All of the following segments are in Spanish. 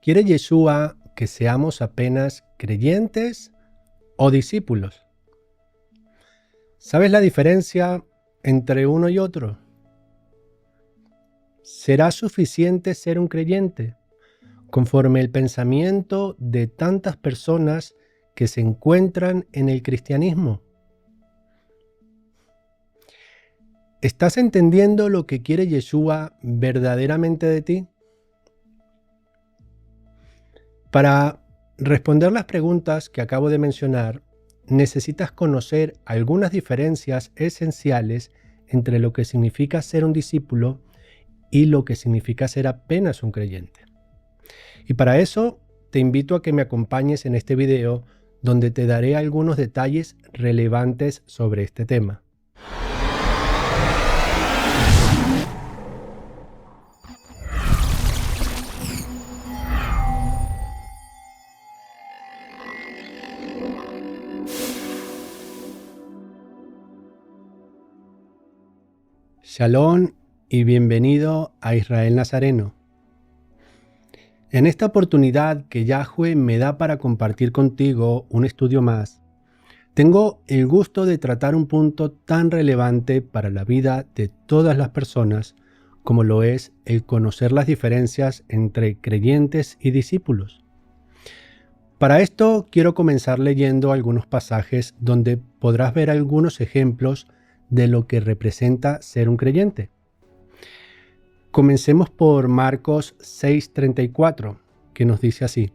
¿Quiere Yeshua que seamos apenas creyentes o discípulos? ¿Sabes la diferencia entre uno y otro? ¿Será suficiente ser un creyente conforme el pensamiento de tantas personas que se encuentran en el cristianismo? ¿Estás entendiendo lo que quiere Yeshua verdaderamente de ti? Para responder las preguntas que acabo de mencionar, necesitas conocer algunas diferencias esenciales entre lo que significa ser un discípulo y lo que significa ser apenas un creyente. Y para eso te invito a que me acompañes en este video donde te daré algunos detalles relevantes sobre este tema. Shalom y bienvenido a Israel Nazareno. En esta oportunidad que Yahweh me da para compartir contigo un estudio más, tengo el gusto de tratar un punto tan relevante para la vida de todas las personas como lo es el conocer las diferencias entre creyentes y discípulos. Para esto quiero comenzar leyendo algunos pasajes donde podrás ver algunos ejemplos de lo que representa ser un creyente. Comencemos por Marcos 6:34, que nos dice así: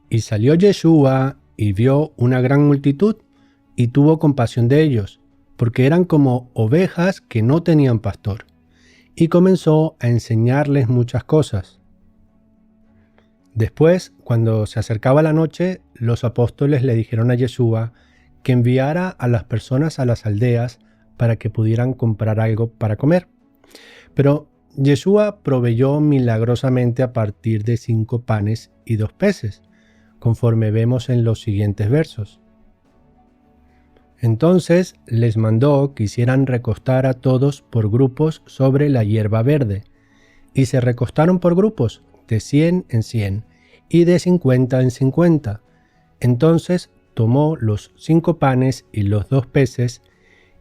Y salió Yeshua y vio una gran multitud, y tuvo compasión de ellos, porque eran como ovejas que no tenían pastor, y comenzó a enseñarles muchas cosas. Después, cuando se acercaba la noche, los apóstoles le dijeron a Yeshua que enviara a las personas a las aldeas para que pudieran comprar algo para comer. Pero Yeshua proveyó milagrosamente a partir de 5 panes y 2 peces, conforme vemos en los siguientes versos. Entonces les mandó que hicieran recostar a todos por grupos sobre la hierba verde, y se recostaron por grupos, de 100 en 100, y de 50 en 50. Entonces tomó los 5 panes y los 2 peces,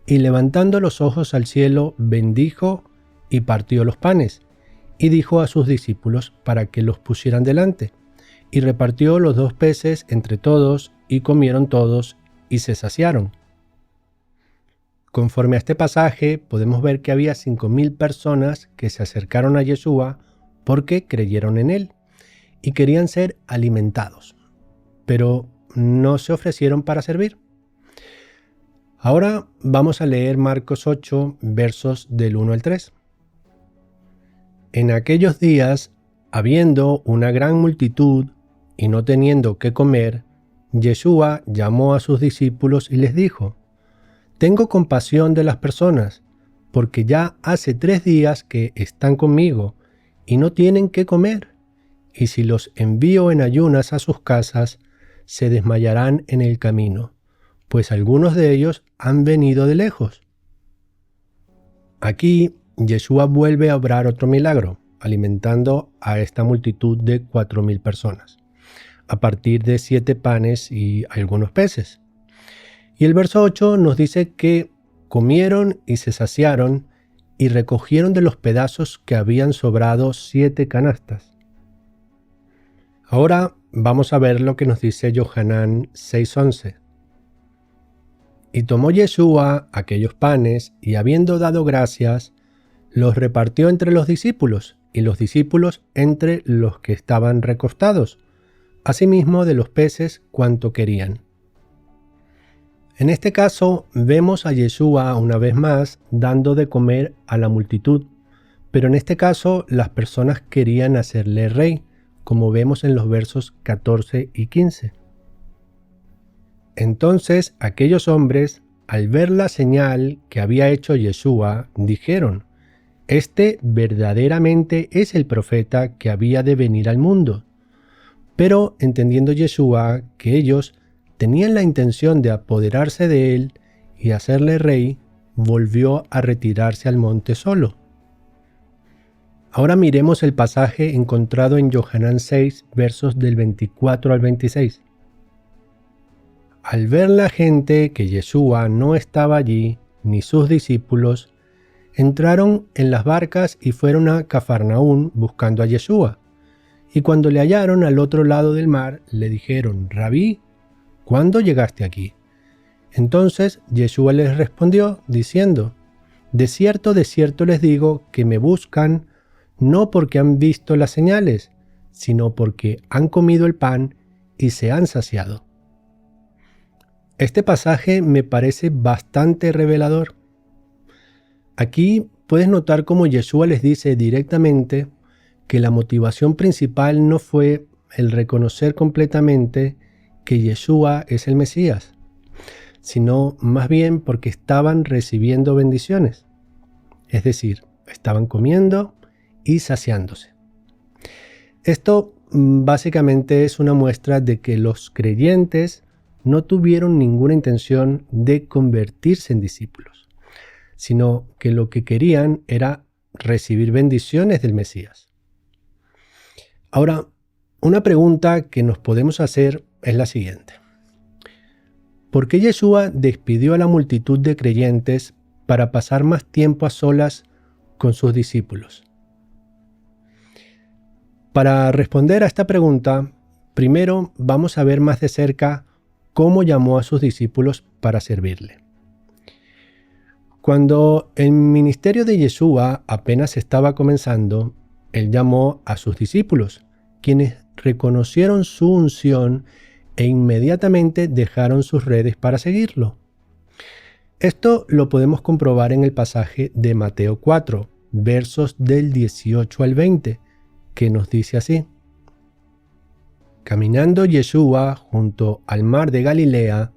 y levantando los ojos al cielo, bendijo y partió los panes, y dijo a sus discípulos para que los pusieran delante, y repartió los 2 peces entre todos, y comieron todos, y se saciaron. Conforme a este pasaje, podemos ver que había 5,000 personas que se acercaron a Yeshua porque creyeron en él, y querían ser alimentados, pero no se ofrecieron para servir. Ahora vamos a leer Marcos 8, versos del 1 al 3. En aquellos días, habiendo una gran multitud y no teniendo qué comer, Yeshua llamó a sus discípulos y les dijo: Tengo compasión de las personas, porque ya hace 3 días que están conmigo y no tienen qué comer, y si los envío en ayunas a sus casas, se desmayarán en el camino, pues algunos de ellos han venido de lejos. Aquí Yeshua vuelve a obrar otro milagro, alimentando a esta multitud de 4,000 personas, a partir de 7 panes y algunos peces. Y el verso 8 nos dice que comieron y se saciaron, y recogieron de los pedazos que habían sobrado 7 canastas. Ahora vamos a ver lo que nos dice Yohanan 6:11. Y tomó Yeshua aquellos panes, y habiendo dado gracias, los repartió entre los discípulos, y los discípulos entre los que estaban recostados, asimismo de los peces cuanto querían. En este caso vemos a Yeshua una vez más dando de comer a la multitud, pero en este caso las personas querían hacerle rey, como vemos en los versos 14 y 15. Entonces aquellos hombres, al ver la señal que había hecho Yeshua, dijeron: Este verdaderamente es el profeta que había de venir al mundo. Pero entendiendo Yeshua que ellos tenían la intención de apoderarse de él y hacerle rey, volvió a retirarse al monte solo. Ahora miremos el pasaje encontrado en Yohanan 6, versos del 24 al 26. Al ver la gente que Yeshua no estaba allí, ni sus discípulos, entraron en las barcas y fueron a Cafarnaún buscando a Yeshua. Y cuando le hallaron al otro lado del mar, le dijeron: Rabí, ¿cuándo llegaste aquí? Entonces Yeshua les respondió diciendo: de cierto les digo que me buscan no porque han visto las señales, sino porque han comido el pan y se han saciado. Este pasaje me parece bastante revelador. Aquí puedes notar cómo Yeshua les dice directamente que la motivación principal no fue el reconocer completamente que Yeshua es el Mesías, sino más bien porque estaban recibiendo bendiciones. Es decir, estaban comiendo y saciándose. Esto básicamente es una muestra de que los creyentes no tuvieron ninguna intención de convertirse en discípulos, sino que lo que querían era recibir bendiciones del Mesías. Ahora, una pregunta que nos podemos hacer es la siguiente: ¿por qué Yeshua despidió a la multitud de creyentes para pasar más tiempo a solas con sus discípulos? Para responder a esta pregunta, primero vamos a ver más de cerca cómo llamó a sus discípulos para servirle. Cuando el ministerio de Yeshua apenas estaba comenzando, él llamó a sus discípulos, quienes reconocieron su unción e inmediatamente dejaron sus redes para seguirlo. Esto lo podemos comprobar en el pasaje de Mateo 4, versos del 18 al 20, que nos dice así: Caminando Yeshua junto al mar de Galilea,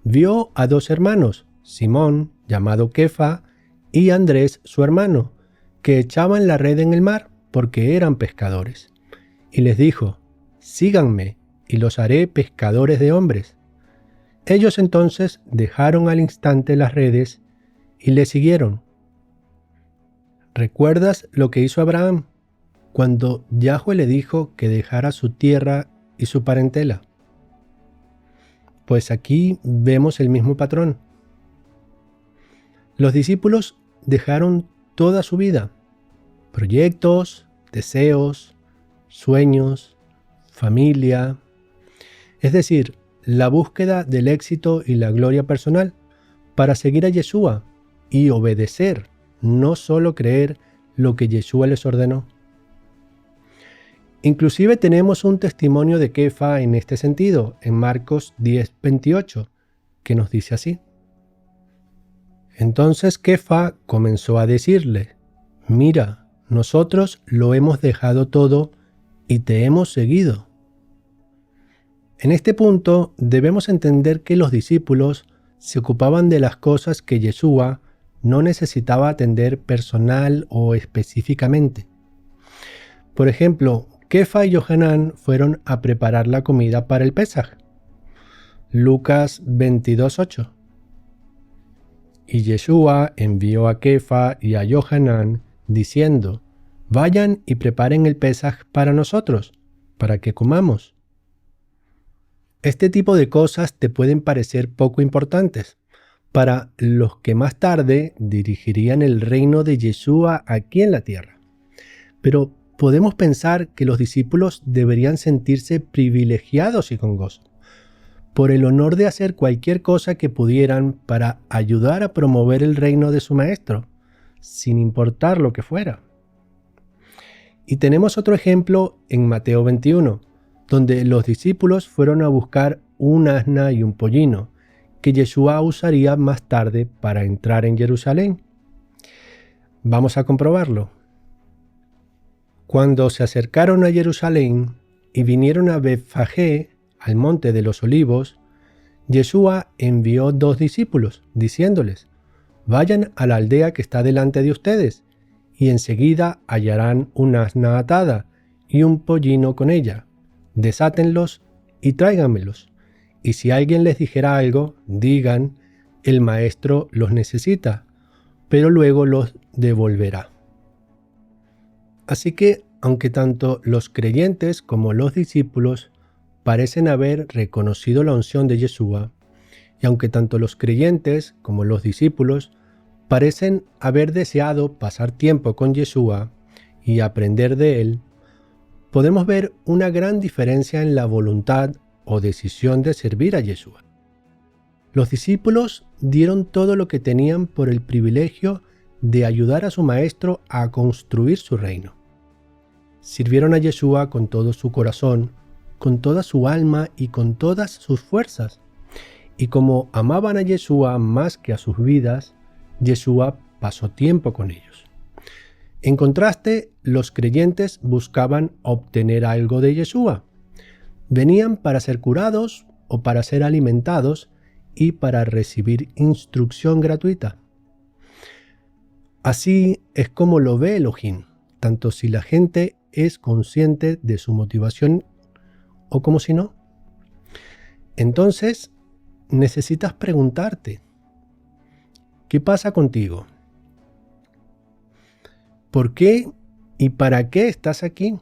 vio a dos hermanos, Simón, llamado Kefa, y Andrés, su hermano, que echaban la red en el mar porque eran pescadores. Y les dijo: Síganme, y los haré pescadores de hombres. Ellos entonces dejaron al instante las redes y le siguieron. ¿Recuerdas lo que hizo Abraham cuando Yahweh le dijo que dejara su tierra y su parentela? Pues aquí vemos el mismo patrón. Los discípulos dejaron toda su vida: proyectos, deseos, sueños, familia, es decir, la búsqueda del éxito y la gloria personal, para seguir a Yeshua y obedecer, no solo creer lo que Yeshua les ordenó. Inclusive tenemos un testimonio de Kefa en este sentido, en Marcos 10:28, que nos dice así: Entonces Kefa comenzó a decirle: Mira, nosotros lo hemos dejado todo y te hemos seguido. En este punto debemos entender que los discípulos se ocupaban de las cosas que Yeshua no necesitaba atender personal o específicamente. Por ejemplo, Kefa y Yohanan fueron a preparar la comida para el Pesaj. Lucas 22:8. Y Yeshua envió a Kefa y a Yohanan diciendo: Vayan y preparen el Pesaj para nosotros, para que comamos. Este tipo de cosas te pueden parecer poco importantes para los que más tarde dirigirían el reino de Yeshua aquí en la tierra. Pero podemos pensar que los discípulos deberían sentirse privilegiados y con gozo por el honor de hacer cualquier cosa que pudieran para ayudar a promover el reino de su maestro, sin importar lo que fuera. Y tenemos otro ejemplo en Mateo 21, donde los discípulos fueron a buscar un asna y un pollino, que Yeshua usaría más tarde para entrar en Jerusalén. Vamos a comprobarlo. Cuando se acercaron a Jerusalén y vinieron a Betfagé, al monte de los olivos, Yeshua envió 2 discípulos, diciéndoles: Vayan a la aldea que está delante de ustedes, y enseguida hallarán un asna atada y un pollino con ella. Desátenlos y tráiganmelos. Y si alguien les dijera algo, digan: el maestro los necesita, pero luego los devolverá. Así que, aunque tanto los creyentes como los discípulos parecen haber reconocido la unción de Yeshua, y aunque tanto los creyentes como los discípulos parecen haber deseado pasar tiempo con Yeshua y aprender de él, podemos ver una gran diferencia en la voluntad o decisión de servir a Yeshua. Los discípulos dieron todo lo que tenían por el privilegio de ayudar a su maestro a construir su reino. Sirvieron a Yeshua con todo su corazón, con toda su alma y con todas sus fuerzas. Y como amaban a Yeshua más que a sus vidas, Yeshua pasó tiempo con ellos. En contraste, los creyentes buscaban obtener algo de Yeshua. Venían para ser curados o para ser alimentados y para recibir instrucción gratuita. Así es como lo ve Elohim, tanto si la gente es consciente de su motivación o como si no. Entonces, necesitas preguntarte, ¿qué pasa contigo? ¿Por qué y para qué estás aquí?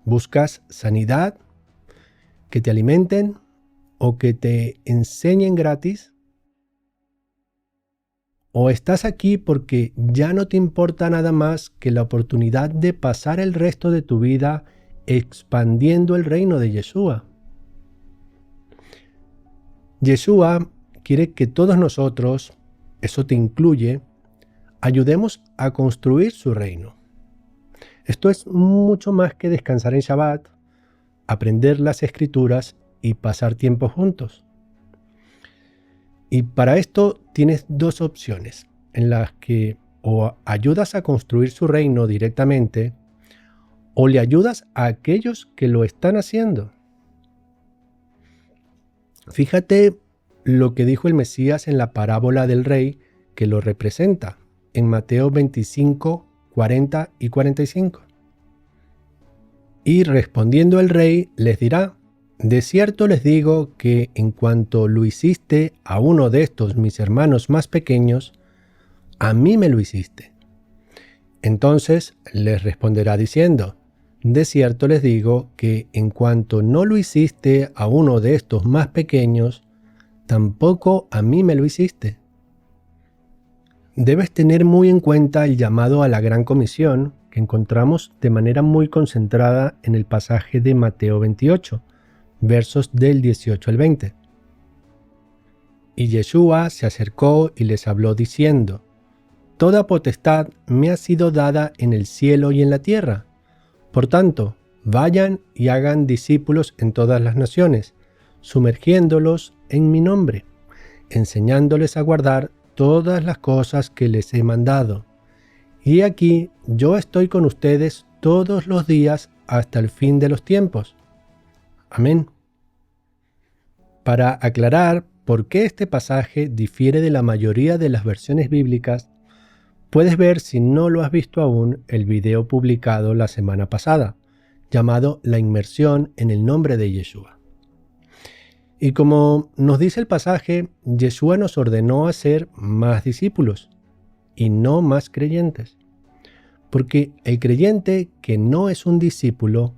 ¿Buscas sanidad, que te alimenten o que te enseñen gratis? ¿O estás aquí porque ya no te importa nada más que la oportunidad de pasar el resto de tu vida expandiendo el reino de Yeshua? Yeshua quiere que todos nosotros, eso te incluye, ayudemos a construir su reino. Esto es mucho más que descansar en Shabbat, aprender las Escrituras y pasar tiempo juntos. Y para esto tienes dos opciones, en las que o ayudas a construir su reino directamente, o le ayudas a aquellos que lo están haciendo. Fíjate lo que dijo el Mesías en la parábola del rey que lo representa, en Mateo 25, 40 y 45. Y respondiendo el rey les dirá: de cierto les digo que en cuanto lo hiciste a uno de estos mis hermanos más pequeños, a mí me lo hiciste. Entonces les responderá diciendo: de cierto les digo que en cuanto no lo hiciste a uno de estos más pequeños, tampoco a mí me lo hiciste. Debes tener muy en cuenta el llamado a la Gran Comisión que encontramos de manera muy concentrada en el pasaje de Mateo 28, versos del 18 al 20. Y Yeshua se acercó y les habló diciendo: toda potestad me ha sido dada en el cielo y en la tierra. Por tanto, vayan y hagan discípulos en todas las naciones, sumergiéndolos en mi nombre, enseñándoles a guardar todas las cosas que les he mandado. Y aquí yo estoy con ustedes todos los días hasta el fin de los tiempos. Amén. Para aclarar por qué este pasaje difiere de la mayoría de las versiones bíblicas, puedes ver, si no lo has visto aún, el video publicado la semana pasada, llamado La inmersión en el nombre de Yeshua. Y como nos dice el pasaje, Yeshua nos ordenó hacer más discípulos y no más creyentes. Porque el creyente que no es un discípulo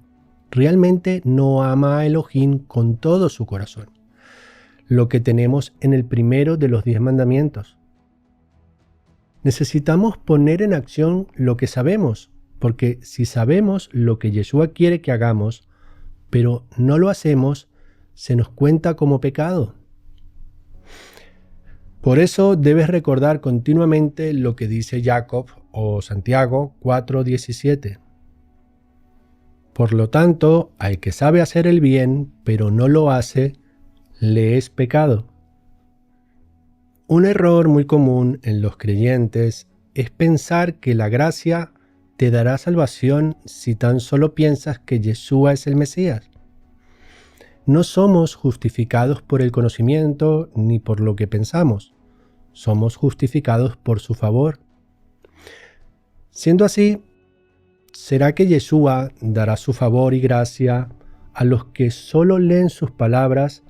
realmente no ama a Elohim con todo su corazón, lo que tenemos en el primero de los 10 mandamientos. Necesitamos poner en acción lo que sabemos, porque si sabemos lo que Yeshua quiere que hagamos, pero no lo hacemos, se nos cuenta como pecado. Por eso debes recordar continuamente lo que dice Jacob o Santiago 4:17. Por lo tanto, al que sabe hacer el bien, pero no lo hace, le es pecado. Un error muy común en los creyentes es pensar que la gracia te dará salvación si tan solo piensas que Yeshua es el Mesías. No somos justificados por el conocimiento ni por lo que pensamos. Somos justificados por su favor. Siendo así, ¿será que Yeshua dará su favor y gracia a los que solo leen sus palabras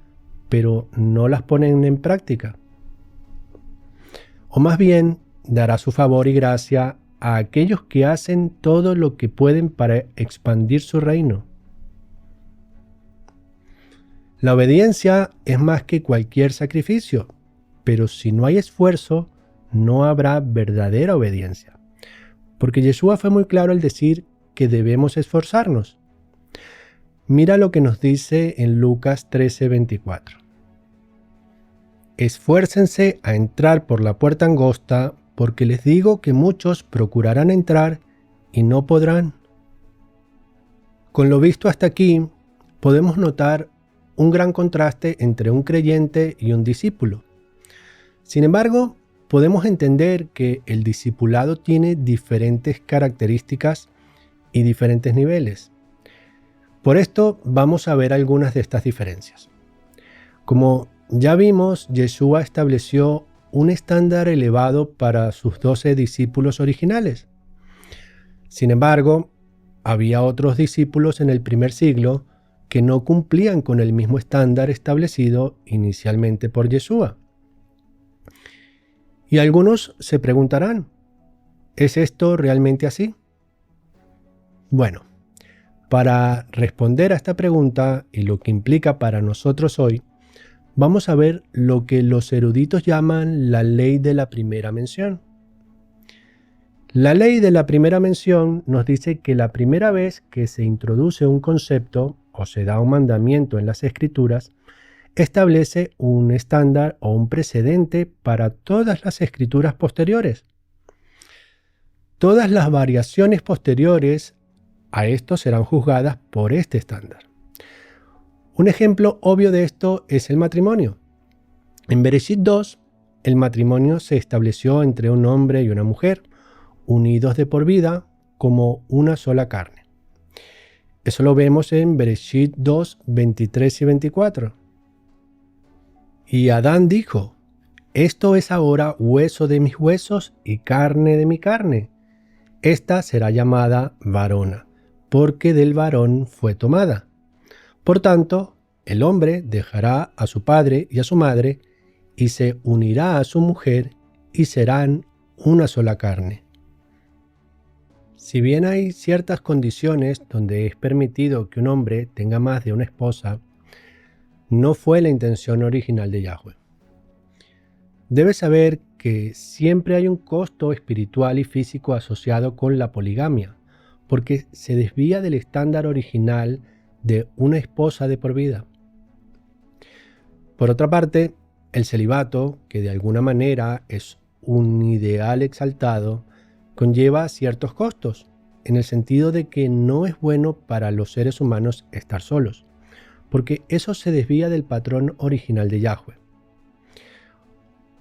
pero no las ponen en práctica? O más bien, dará su favor y gracia a aquellos que hacen todo lo que pueden para expandir su reino. La obediencia es más que cualquier sacrificio, pero si no hay esfuerzo, no habrá verdadera obediencia. Porque Yeshua fue muy claro al decir que debemos esforzarnos. Mira lo que nos dice en Lucas 13:24. Esfuércense a entrar por la puerta angosta, porque les digo que muchos procurarán entrar y no podrán. Con lo visto hasta aquí, podemos notar un gran contraste entre un creyente y un discípulo. Sin embargo, podemos entender que el discipulado tiene diferentes características y diferentes niveles. Por esto vamos a ver algunas de estas diferencias. Como ya vimos, Yeshua estableció un estándar elevado para sus 12 discípulos originales. Sin embargo, había otros discípulos en el primer siglo que no cumplían con el mismo estándar establecido inicialmente por Yeshua. Y algunos se preguntarán, ¿es esto realmente así? Bueno, para responder a esta pregunta y lo que implica para nosotros hoy, vamos a ver lo que los eruditos llaman la ley de la primera mención. La ley de la primera mención nos dice que la primera vez que se introduce un concepto o se da un mandamiento en las Escrituras, establece un estándar o un precedente para todas las escrituras posteriores. Todas las variaciones posteriores a esto serán juzgadas por este estándar. Un ejemplo obvio de esto es el matrimonio. En Bereshit 2, el matrimonio se estableció entre un hombre y una mujer, unidos de por vida como una sola carne. Eso lo vemos en Bereshit 2, 23 y 24. Y Adán dijo, esto es ahora hueso de mis huesos y carne de mi carne. Esta será llamada varona, porque del varón fue tomada. Por tanto, el hombre dejará a su padre y a su madre, y se unirá a su mujer, y serán una sola carne. Si bien hay ciertas condiciones donde es permitido que un hombre tenga más de una esposa, no fue la intención original de Yahweh. Debes saber que siempre hay un costo espiritual y físico asociado con la poligamia, porque se desvía del estándar original de una esposa de por vida. Por otra parte, el celibato, que de alguna manera es un ideal exaltado, conlleva ciertos costos, en el sentido de que no es bueno para los seres humanos estar solos, porque eso se desvía del patrón original de Yahweh.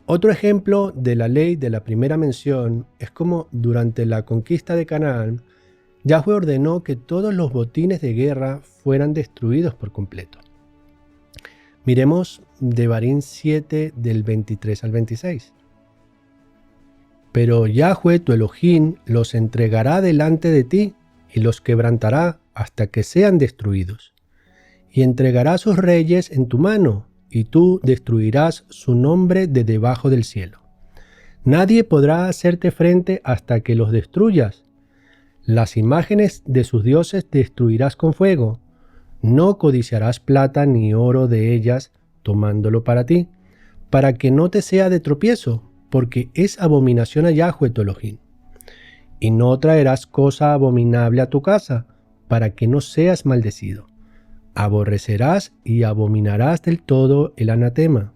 Otro ejemplo de la ley de la primera mención es como durante la conquista de Canaán, Yahweh ordenó que todos los botines de guerra fueran destruidos por completo. Miremos Devarim 7 del 23 al 26. Pero Yahweh tu Elohim los entregará delante de ti y los quebrantará hasta que sean destruidos. Y entregará sus reyes en tu mano, y tú destruirás su nombre de debajo del cielo. Nadie podrá hacerte frente hasta que los destruyas. Las imágenes de sus dioses destruirás con fuego. No codiciarás plata ni oro de ellas, tomándolo para ti, para que no te sea de tropiezo, porque es abominación a Yahweh tu Elohim. Y no traerás cosa abominable a tu casa, para que no seas maldecido. Aborrecerás y abominarás del todo el anatema.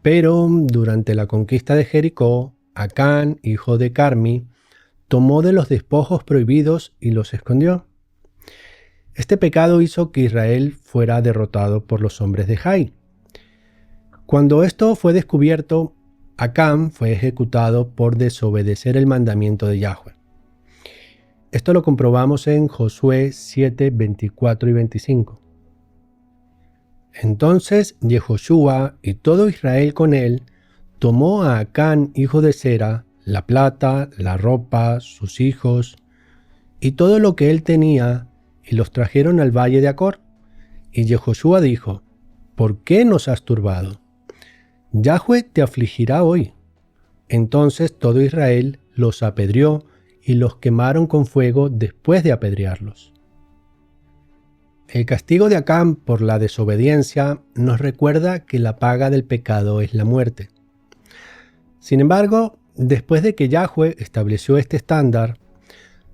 Pero durante la conquista de Jericó, Acán, hijo de Carmi, tomó de los despojos prohibidos y los escondió. Este pecado hizo que Israel fuera derrotado por los hombres de Jai. Cuando esto fue descubierto, Acán fue ejecutado por desobedecer el mandamiento de Yahweh. Esto lo comprobamos en Josué 7, 24 y 25. Entonces Yehoshua y todo Israel con él tomó a Acán, hijo de Zera, la plata, la ropa, sus hijos y todo lo que él tenía, y los trajeron al valle de Acor. Y Yehoshua dijo, ¿por qué nos has turbado? Yahweh te afligirá hoy. Entonces todo Israel los apedreó y los quemaron con fuego después de apedrearlos. El castigo de Acán por la desobediencia nos recuerda que la paga del pecado es la muerte. Sin embargo, después de que Yahweh estableció este estándar,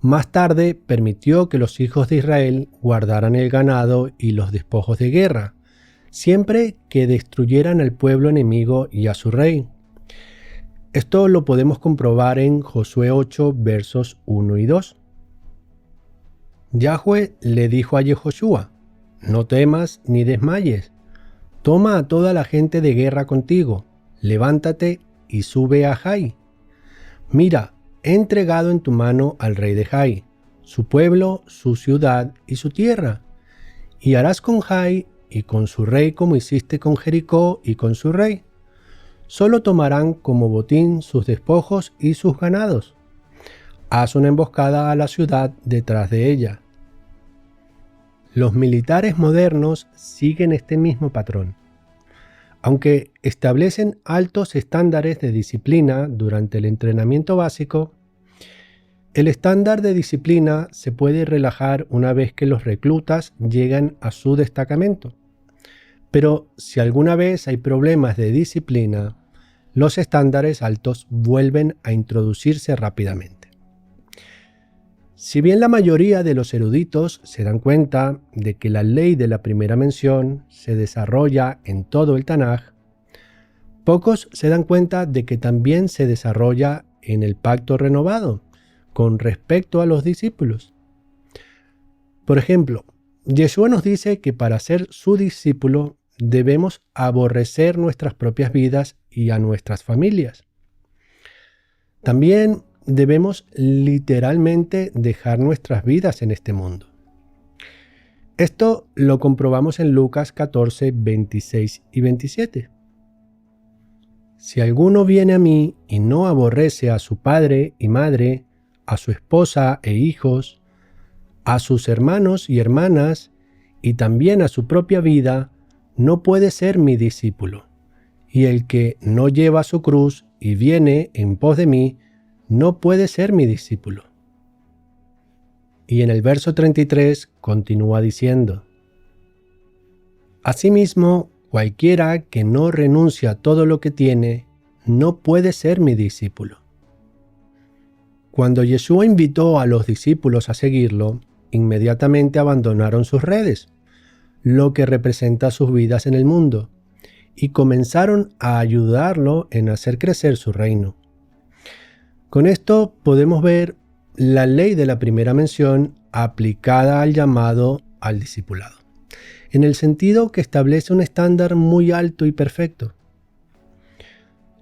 más tarde permitió que los hijos de Israel guardaran el ganado y los despojos de guerra, siempre que destruyeran al pueblo enemigo y a su rey. Esto lo podemos comprobar en Josué 8, versos 1 y 2. Yahweh le dijo a Yehoshua: «No temas ni desmayes. Toma a toda la gente de guerra contigo, levántate y sube a Jai. Mira, he entregado en tu mano al rey de Jai, su pueblo, su ciudad y su tierra. Y harás con Jai y con su rey como hiciste con Jericó y con su rey. Solo tomarán como botín sus despojos y sus ganados. Haz una emboscada a la ciudad detrás de ella». Los militares modernos siguen este mismo patrón. Aunque establecen altos estándares de disciplina durante el entrenamiento básico, el estándar de disciplina se puede relajar una vez que los reclutas llegan a su destacamento. Pero si alguna vez hay problemas de disciplina, los estándares altos vuelven a introducirse rápidamente. Si bien la mayoría de los eruditos se dan cuenta de que la ley de la primera mención se desarrolla en todo el Tanaj, pocos se dan cuenta de que también se desarrolla en el pacto renovado con respecto a los discípulos. Por ejemplo, Yeshua nos dice que para ser su discípulo debemos aborrecer nuestras propias vidas y a nuestras familias. También debemos literalmente dejar nuestras vidas en este mundo. Esto lo comprobamos en Lucas 14, 26 y 27. Si alguno viene a mí y no aborrece a su padre y madre, a su esposa e hijos, a sus hermanos y hermanas, y también a su propia vida, no puede ser mi discípulo. Y el que no lleva su cruz y viene en pos de mí, no puede ser mi discípulo. Y en el verso 33 continúa diciendo: Asimismo, cualquiera que no renuncia a todo lo que tiene, no puede ser mi discípulo. Cuando Yeshua invitó a los discípulos a seguirlo, inmediatamente abandonaron sus redes, lo que representa sus vidas en el mundo, y comenzaron a ayudarlo en hacer crecer su reino. Con esto podemos ver la ley de la primera mención aplicada al llamado al discipulado, en el sentido que establece un estándar muy alto y perfecto.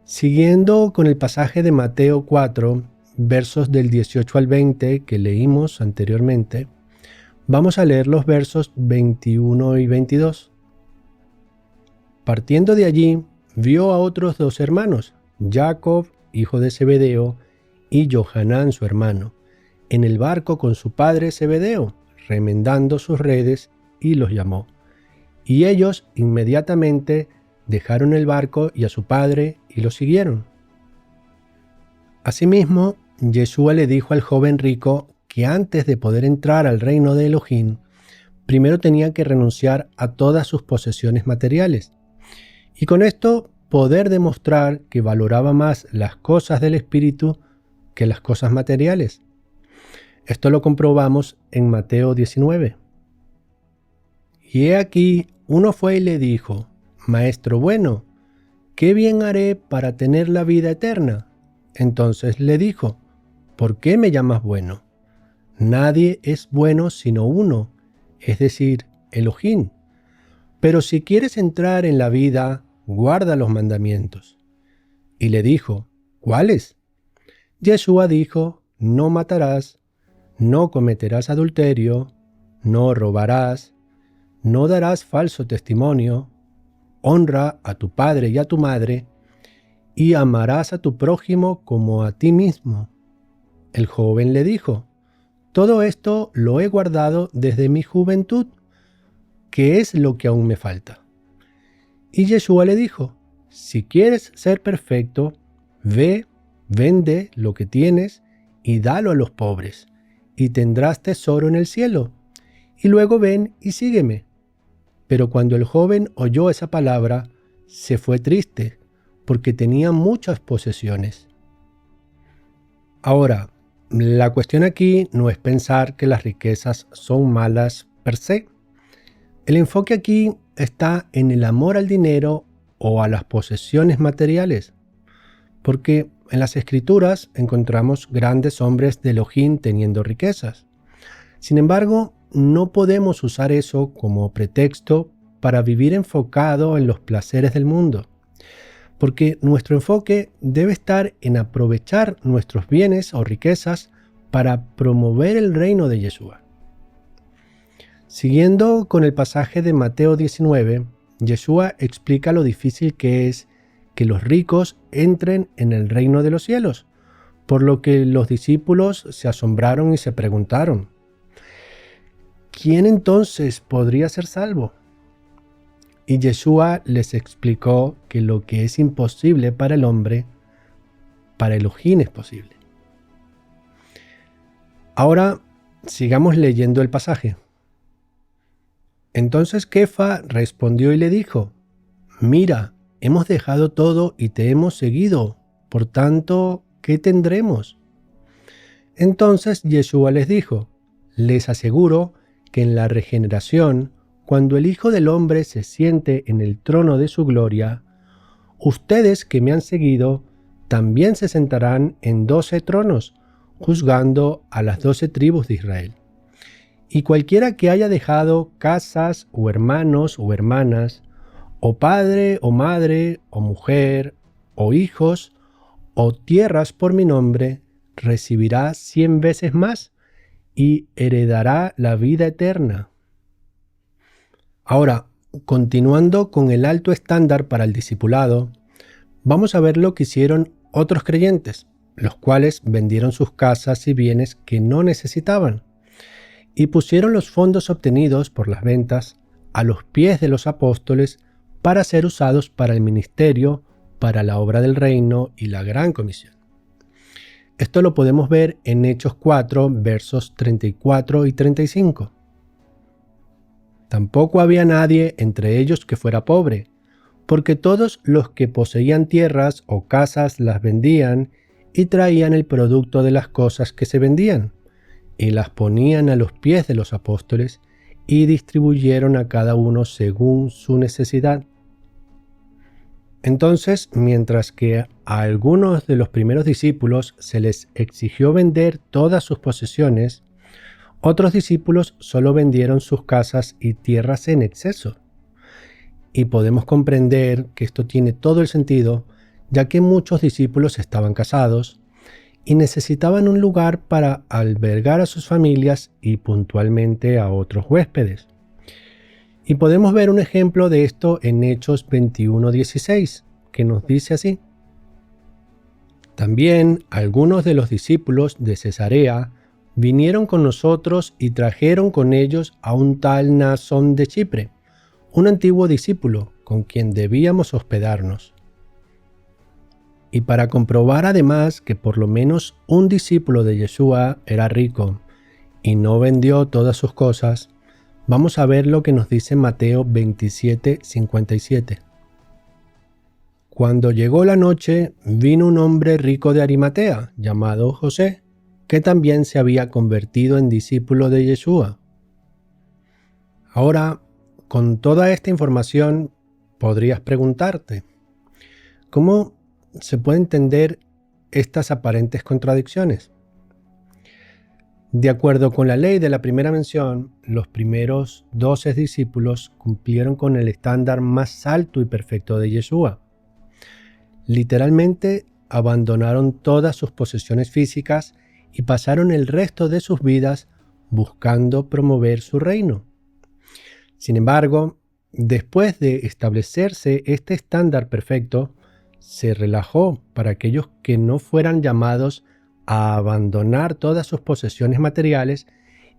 Siguiendo con el pasaje de Mateo 4, versos del 18 al 20 que leímos anteriormente, vamos a leer los versos 21 y 22. Partiendo de allí, vio a otros dos hermanos, Jacob, hijo de Zebedeo, y Johanán, su hermano, en el barco con su padre Zebedeo, remendando sus redes, y los llamó. Y ellos inmediatamente dejaron el barco y a su padre, y lo siguieron. Asimismo, Yeshua le dijo al joven rico que antes de poder entrar al reino de Elohim, primero tenía que renunciar a todas sus posesiones materiales, y con esto poder demostrar que valoraba más las cosas del espíritu que las cosas materiales. Esto lo comprobamos en Mateo 19. Y he aquí, uno fue y le dijo: Maestro bueno, ¿qué bien haré para tener la vida eterna? Entonces le dijo: ¿por qué me llamas bueno? Nadie es bueno sino uno, es decir, Elohim. Pero si quieres entrar en la vida, guarda los mandamientos. Y le dijo: ¿cuáles? Yeshua dijo: no matarás, no cometerás adulterio, no robarás, no darás falso testimonio, honra a tu padre y a tu madre, y amarás a tu prójimo como a ti mismo. El joven le dijo: todo esto lo he guardado desde mi juventud. ¿Qué es lo que aún me falta? Y Yeshua le dijo: si quieres ser perfecto, ve, vende lo que tienes y dalo a los pobres, y tendrás tesoro en el cielo. Y luego ven y sígueme. Pero cuando el joven oyó esa palabra, se fue triste, porque tenía muchas posesiones. Ahora, la cuestión aquí no es pensar que las riquezas son malas per se. El enfoque aquí está en el amor al dinero o a las posesiones materiales, porque en las Escrituras encontramos grandes hombres de Elohim teniendo riquezas. Sin embargo, no podemos usar eso como pretexto para vivir enfocado en los placeres del mundo, porque nuestro enfoque debe estar en aprovechar nuestros bienes o riquezas para promover el reino de Yeshua. Siguiendo con el pasaje de Mateo 19, Yeshua explica lo difícil que es que los ricos entren en el reino de los cielos, por lo que los discípulos se asombraron y se preguntaron: ¿quién entonces podría ser salvo? Y Yeshua les explicó que lo que es imposible para el hombre, para Elohim es posible. Ahora sigamos leyendo el pasaje. Entonces Kefa respondió y le dijo: mira, hemos dejado todo y te hemos seguido, por tanto, ¿qué tendremos? Entonces Yeshua les dijo: les aseguro que en la regeneración, cuando el Hijo del Hombre se siente en el trono de su gloria, ustedes que me han seguido también se sentarán en 12 tronos, juzgando a las 12 tribus de Israel. Y cualquiera que haya dejado casas o hermanos o hermanas, o padre o madre o mujer o hijos o tierras por mi nombre, recibirá 100 veces más y heredará la vida eterna. Ahora, continuando con el alto estándar para el discipulado, vamos a ver lo que hicieron otros creyentes, los cuales vendieron sus casas y bienes que no necesitaban, y pusieron los fondos obtenidos por las ventas a los pies de los apóstoles para ser usados para el ministerio, para la obra del reino y la gran comisión. Esto lo podemos ver en Hechos 4, versos 34 y 35. Tampoco había nadie entre ellos que fuera pobre, porque todos los que poseían tierras o casas las vendían y traían el producto de las cosas que se vendían, y las ponían a los pies de los apóstoles y distribuyeron a cada uno según su necesidad. Entonces, mientras que a algunos de los primeros discípulos se les exigió vender todas sus posesiones, otros discípulos solo vendieron sus casas y tierras en exceso. Y podemos comprender que esto tiene todo el sentido, ya que muchos discípulos estaban casados y necesitaban un lugar para albergar a sus familias y puntualmente a otros huéspedes. Y podemos ver un ejemplo de esto en Hechos 21:16, que nos dice así: también algunos de los discípulos de Cesarea vinieron con nosotros y trajeron con ellos a un tal Mnasón de Chipre, un antiguo discípulo con quien debíamos hospedarnos. Y para comprobar además que por lo menos un discípulo de Yeshua era rico y no vendió todas sus cosas, vamos a ver lo que nos dice Mateo 27:57. Cuando llegó la noche, vino un hombre rico de Arimatea, llamado José, que también se había convertido en discípulo de Yeshua. Ahora, con toda esta información, podrías preguntarte: ¿cómo se puede entender estas aparentes contradicciones? De acuerdo con la ley de la primera mención, los primeros 12 discípulos cumplieron con el estándar más alto y perfecto de Yeshua. Literalmente abandonaron todas sus posesiones físicas y pasaron el resto de sus vidas buscando promover su reino. Sin embargo, después de establecerse este estándar perfecto, se relajó para aquellos que no fueran llamados a abandonar todas sus posesiones materiales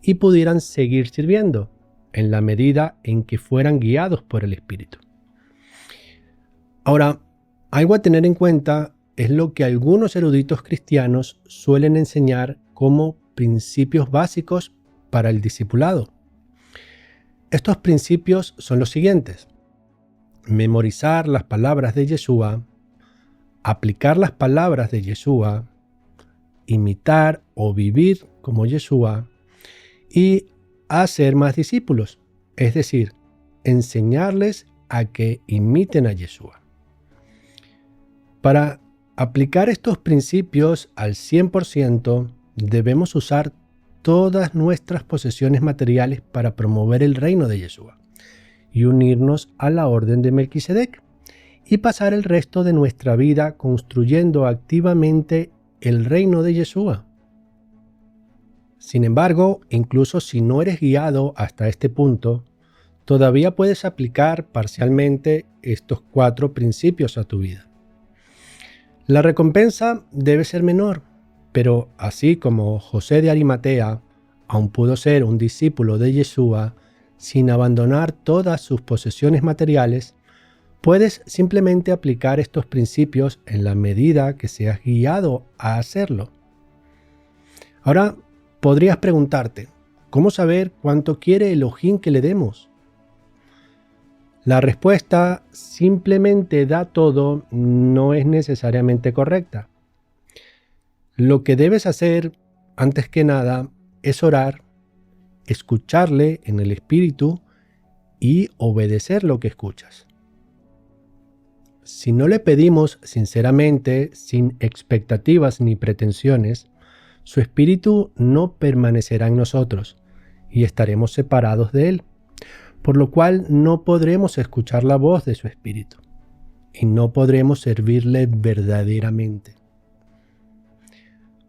y pudieran seguir sirviendo, en la medida en que fueran guiados por el Espíritu. Ahora, algo a tener en cuenta es lo que algunos eruditos cristianos suelen enseñar como principios básicos para el discipulado. Estos principios son los siguientes: memorizar las palabras de Yeshua, aplicar las palabras de Yeshua, imitar o vivir como Yeshua y hacer más discípulos, es decir, enseñarles a que imiten a Yeshua. Para aplicar estos principios al 100%, debemos usar todas nuestras posesiones materiales para promover el reino de Yeshua y unirnos a la orden de Melquisedec y pasar el resto de nuestra vida construyendo activamente el reino de Yeshua. Sin embargo, incluso si no eres guiado hasta este punto, todavía puedes aplicar parcialmente estos 4 principios a tu vida. La recompensa debe ser menor, pero así como José de Arimatea aún pudo ser un discípulo de Yeshua sin abandonar todas sus posesiones materiales, puedes simplemente aplicar estos principios en la medida que seas guiado a hacerlo. Ahora, podrías preguntarte, ¿cómo saber cuánto quiere Elohim que le demos? La respuesta simplemente da todo no es necesariamente correcta. Lo que debes hacer, antes que nada, es orar, escucharle en el espíritu y obedecer lo que escuchas. Si no le pedimos sinceramente, sin expectativas ni pretensiones, su espíritu no permanecerá en nosotros y estaremos separados de él, por lo cual no podremos escuchar la voz de su espíritu y no podremos servirle verdaderamente.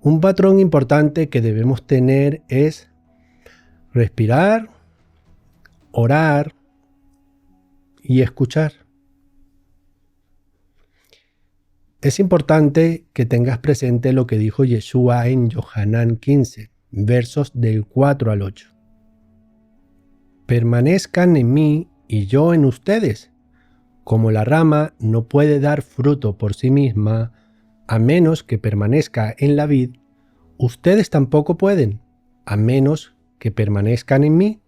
Un patrón importante que debemos tener es respirar, orar y escuchar. Es importante que tengas presente lo que dijo Yeshua en Yohanan 15, versos del 4 al 8. Permanezcan en mí y yo en ustedes. Como la rama no puede dar fruto por sí misma, a menos que permanezca en la vid, ustedes tampoco pueden, a menos que permanezcan en mí.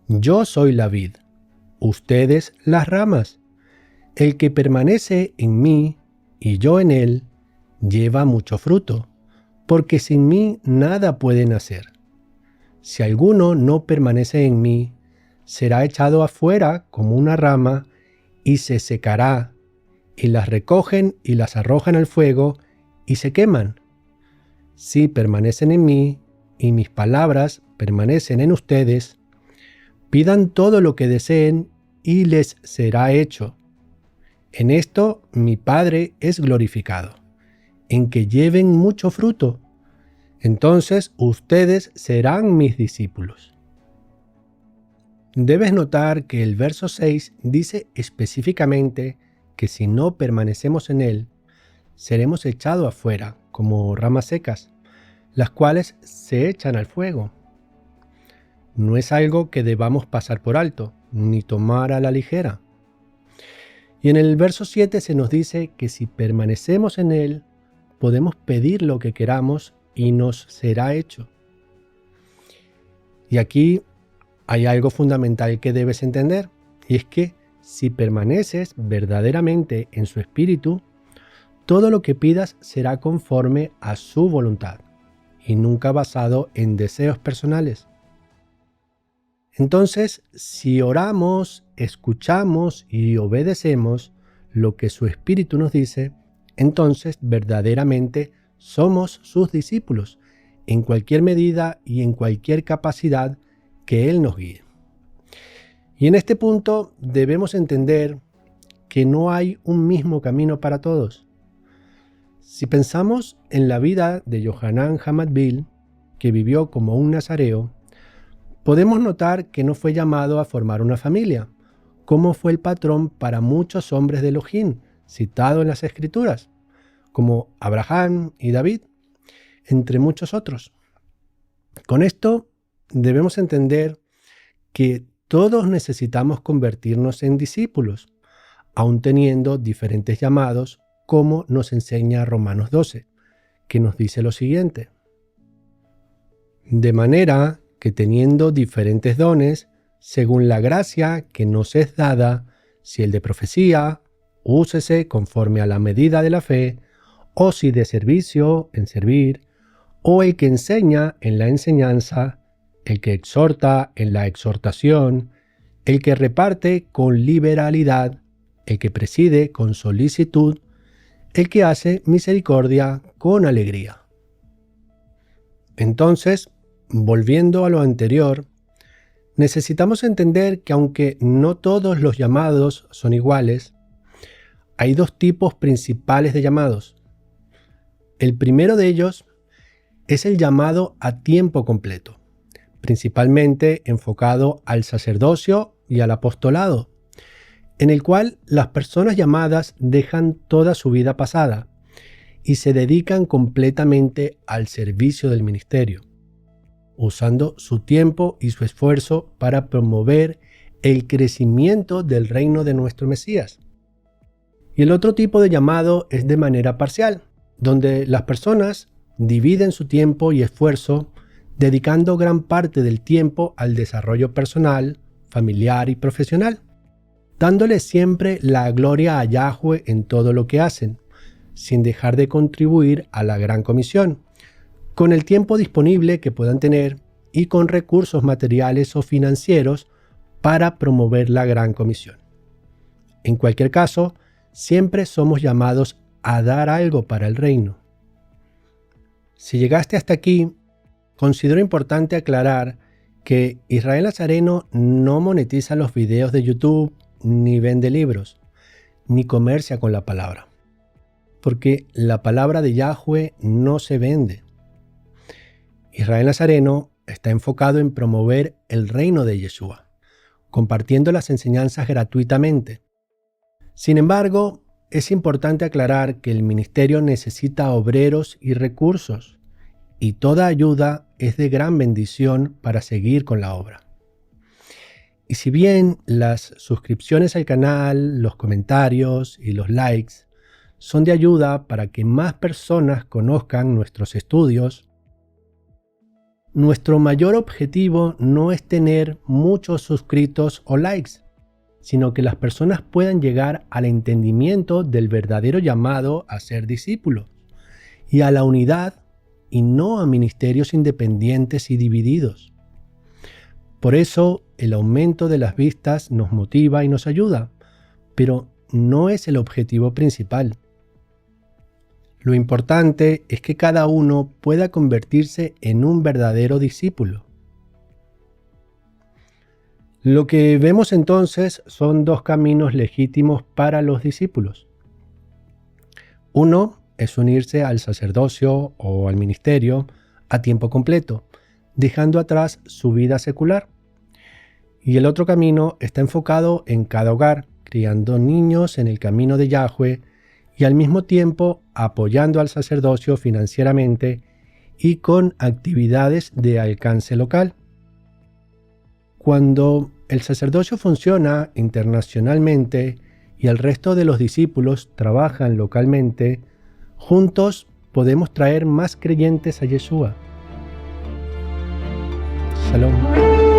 Yo soy la vid, ustedes las ramas. El que permanece en mí y yo en él, lleva mucho fruto, porque sin mí nada pueden hacer. Si alguno no permanece en mí, será echado afuera como una rama y se secará, y las recogen y las arrojan al fuego y se queman. Si permanecen en mí y mis palabras permanecen en ustedes, pidan todo lo que deseen y les será hecho. En esto mi Padre es glorificado, en que lleven mucho fruto. Entonces ustedes serán mis discípulos. Debes notar que el verso 6 dice específicamente que si no permanecemos en él, seremos echados afuera como ramas secas, las cuales se echan al fuego. No es algo que debamos pasar por alto, ni tomar a la ligera. Y en el verso 7 se nos dice que si permanecemos en él, podemos pedir lo que queramos y nos será hecho. Y aquí hay algo fundamental que debes entender, y es que si permaneces verdaderamente en su espíritu, todo lo que pidas será conforme a su voluntad, y nunca basado en deseos personales. Entonces, si oramos, escuchamos y obedecemos lo que su espíritu nos dice, entonces verdaderamente somos sus discípulos, en cualquier medida y en cualquier capacidad que Él nos guíe. Y en este punto debemos entender que no hay un mismo camino para todos. Si pensamos en la vida de Yohanan Hamadbil, que vivió como un nazareo, podemos notar que no fue llamado a formar una familia, como fue el patrón para muchos hombres de Elohim, citado en las Escrituras, como Abraham y David, entre muchos otros. Con esto debemos entender que todos necesitamos convertirnos en discípulos, aun teniendo diferentes llamados como nos enseña Romanos 12, que nos dice lo siguiente: de manera que teniendo diferentes dones, según la gracia que nos es dada, si el de profecía, úsese conforme a la medida de la fe, o si de servicio, en servir, o el que enseña en la enseñanza, el que exhorta en la exhortación, el que reparte con liberalidad, el que preside con solicitud, el que hace misericordia con alegría. Entonces, volviendo a lo anterior, necesitamos entender que aunque no todos los llamados son iguales, hay dos tipos principales de llamados. El primero de ellos es el llamado a tiempo completo, principalmente enfocado al sacerdocio y al apostolado, en el cual las personas llamadas dejan toda su vida pasada y se dedican completamente al servicio del ministerio, usando su tiempo y su esfuerzo para promover el crecimiento del reino de nuestro Mesías. Y el otro tipo de llamado es de manera parcial, donde las personas dividen su tiempo y esfuerzo dedicando gran parte del tiempo al desarrollo personal, familiar y profesional, dándole siempre la gloria a Yahweh en todo lo que hacen, sin dejar de contribuir a la gran comisión, con el tiempo disponible que puedan tener y con recursos materiales o financieros para promover la gran comisión. En cualquier caso, siempre somos llamados a dar algo para el reino. Si llegaste hasta aquí, considero importante aclarar que Israel Nazareno no monetiza los videos de YouTube, ni vende libros, ni comercia con la palabra, porque la palabra de Yahweh no se vende. Israel Nazareno está enfocado en promover el reino de Yeshua, compartiendo las enseñanzas gratuitamente. Sin embargo, es importante aclarar que el ministerio necesita obreros y recursos, y toda ayuda es de gran bendición para seguir con la obra. Y si bien las suscripciones al canal, los comentarios y los likes son de ayuda para que más personas conozcan nuestros estudios, nuestro mayor objetivo no es tener muchos suscritos o likes, sino que las personas puedan llegar al entendimiento del verdadero llamado a ser discípulos y a la unidad, y no a ministerios independientes y divididos. Por eso, el aumento de las vistas nos motiva y nos ayuda, pero no es el objetivo principal. Lo importante es que cada uno pueda convertirse en un verdadero discípulo. Lo que vemos entonces son dos caminos legítimos para los discípulos. Uno es unirse al sacerdocio o al ministerio a tiempo completo, dejando atrás su vida secular. Y el otro camino está enfocado en cada hogar, criando niños en el camino de Yahweh y al mismo tiempo apoyando al sacerdocio financieramente y con actividades de alcance local. Cuando el sacerdocio funciona internacionalmente y el resto de los discípulos trabajan localmente, juntos podemos traer más creyentes a Yeshua. Shalom.